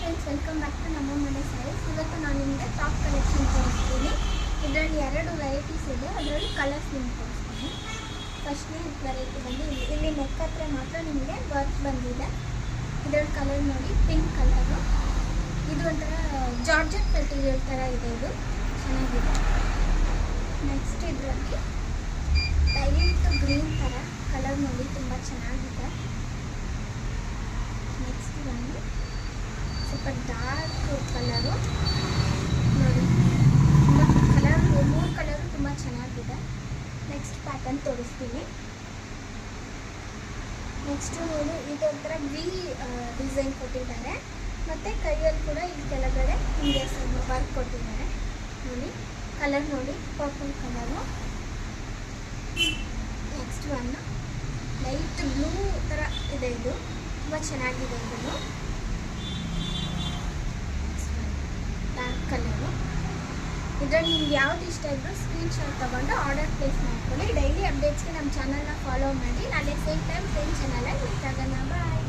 Friends, welcome back to ನಮ್ಮ ಮನೆ ಸ್ಯಾರೀಸ್. ಇವತ್ತು ನಾನು ನಿಮಗೆ ಟಾಪ್ ಕಲೆಕ್ಷನ್ ತೋರಿಸ್ತೀನಿ. ಇದರಲ್ಲಿ 2 ವೆರೈಟೀಸ್ ಇದೆ, ಅದರಲ್ಲಿ ಕಲರ್ಸ್ ನಿಮ್ಗೆ ತೋರಿಸ್ತೀನಿ. ಫಸ್ಟ್ನೇ ವೆರೈಟಿ ಬಂದು ಇಲ್ಲಿ ನೆಕ್ ಹತ್ರ ಮಾತ್ರ ನಿಮಗೆ ವರ್ಕ್ ಬಂದಿದೆ. ಇದರಲ್ಲಿ ಕಲರ್ ನೋಡಿ, ಪಿಂಕ್ ಕಲರು. ಇದು ಒಂಥರ ಜಾರ್ಜೆಟ್ ಮೆಟೀರಿಯಲ್ ಥರ ಇದೆ, ಇದು ಚೆನ್ನಾಗಿದೆ. ನೆಕ್ಸ್ಟ್ ಇದರಲ್ಲಿ ಲೈಟ್ ಗ್ರೀನ್ ಥರ ಕಲರ್ ನೋಡಿ, ತುಂಬ ಚೆನ್ನಾಗಿದೆ. ನೆಕ್ಸ್ಟ್ ಬಂದು ಸ್ವಲ್ಪ ಡಾರ್ಕ್ ಕಲರು ನೋಡಿ, ತುಂಬ ಕಲರ್ 3 ಕಲರು ತುಂಬ ಚೆನ್ನಾಗಿದೆ. ನೆಕ್ಸ್ಟ್ ಪ್ಯಾಟರ್ನ್ ತೋರಿಸ್ತೀನಿ. ನೆಕ್ಸ್ಟು ನೋಡಿ, ಇದೊಂಥರ ವಿ ಡಿಸೈನ್ ಕೊಟ್ಟಿದ್ದಾರೆ, ಮತ್ತು ಕೈಯಲ್ಲಿ ಕೂಡ ಇಲ್ಲಿ ಕೆಳಗಡೆ ಹಿಂಗೆ ಸ್ವಲ್ಪ ವರ್ಕ್ ಕೊಟ್ಟಿದ್ದಾರೆ ನೋಡಿ. ಕಲರ್ ನೋಡಿ, ಪರ್ಪಲ್ ಕಲರು. ನೆಕ್ಸ್ಟ್ ಒಂದು ಲೈಟ್ ಬ್ಲೂ ಥರ ಇದೆ, ಇದು ತುಂಬ ಚೆನ್ನಾಗಿದೆ. ಇದು ಡಾರ್ಕ್ ಕಲರು. ಇದರಲ್ಲಿ ನಿಮ್ಗೆ ಯಾವ್ದು ಇಷ್ಟ ಇದ್ದರೂ ಸ್ಕ್ರೀನ್ಶಾಟ್ ತೊಗೊಂಡು ಆರ್ಡರ್ ಪ್ಲೇಸ್ ಮಾಡ್ಕೊಳ್ಳಿ. ಡೈಲಿ ಅಪ್ಡೇಟ್ಸ್ಗೆ ನಮ್ಮ ಚಾನಲ್ನ ಫಾಲೋ ಮಾಡಿ. ನಾಳೆ ಸೇಮ್ ಟೈಮ್ ಸೇಮ್ ಚಾನಲಲ್ಲಿ ಮೀಟ್ ಆಗೋಣ. ಬಾಯ್.